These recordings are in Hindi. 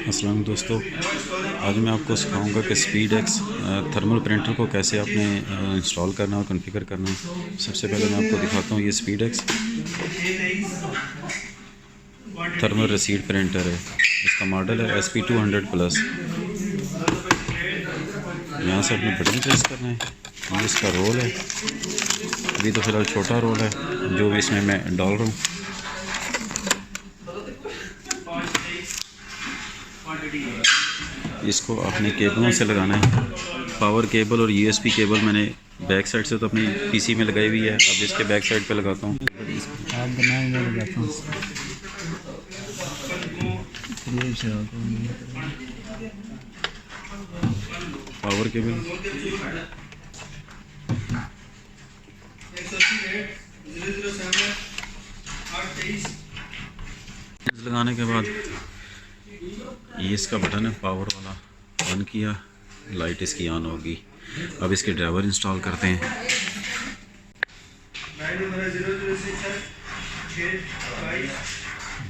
अस्सलाम दोस्तों, आज मैं आपको सिखाऊंगा कि स्पीड एक्स थर्मल प्रिंटर को कैसे आपने इंस्टॉल करना और कॉन्फ़िगर करना है। सबसे पहले मैं आपको दिखाता हूँ, ये स्पीड एक्स थर्मल रसीड प्रिंटर है। इसका मॉडल है SP200+। यहाँ से अपने बटन प्रेस करना है। ये इसका रोल है, अभी तो फ़िलहाल छोटा रोल है जो भी इसमें मैं डाल रहा हूँ। इसको अपने केबलों से लगाना है। पावर केबल और USB केबल मैंने बैक साइड से तो अपनी PC में लगाई हुई है। अब इसके बैक साइड पे लगाता हूँ। पावर केबल लगाने के बाद ये इसका बटन है पावर वाला, ऑन किया, लाइट इसकी ऑन होगी। अब इसके ड्राइवर इंस्टॉल करते हैं।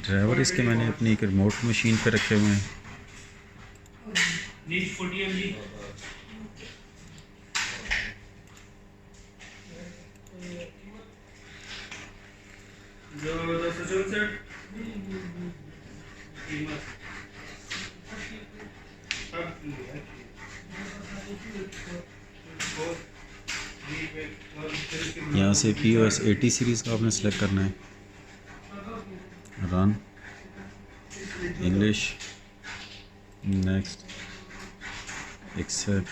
ड्राइवर इसके मैंने अपनी एक रिमोट मशीन पे रखे हुए हैं। यहाँ से POS 80 सीरीज़ का आपने सेलेक्ट करना है। Run, English, next, accept,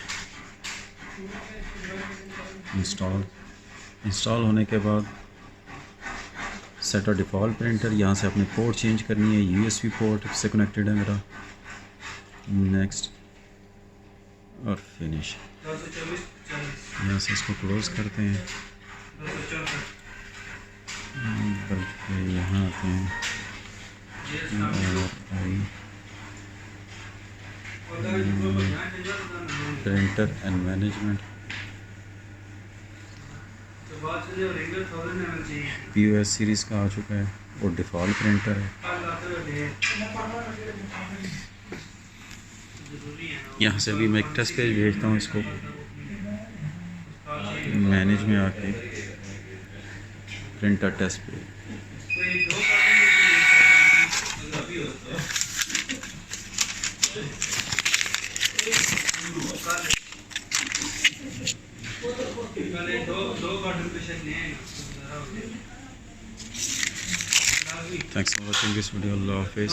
install होने के बाद सेट अ डिफ़ॉल्ट प्रिंटर। यहाँ से अपने पोर्ट चेंज करनी है। USB पोर्ट से कनेक्टेड है मेरा। नेक्स्ट और फिनिश। यहाँ से इसको क्लोज़ करते हैं। बल्कि यहाँ आते हैं printer and management. POS series का आ चुका है और डिफ़ॉल्ट प्रिंटर है। यहाँ से अभी मैं एक टेस्ट पेज भेजता हूँ इसको। मैनेज में आके printer test page, thanks for watching this video. अल्लाह हाफिज़।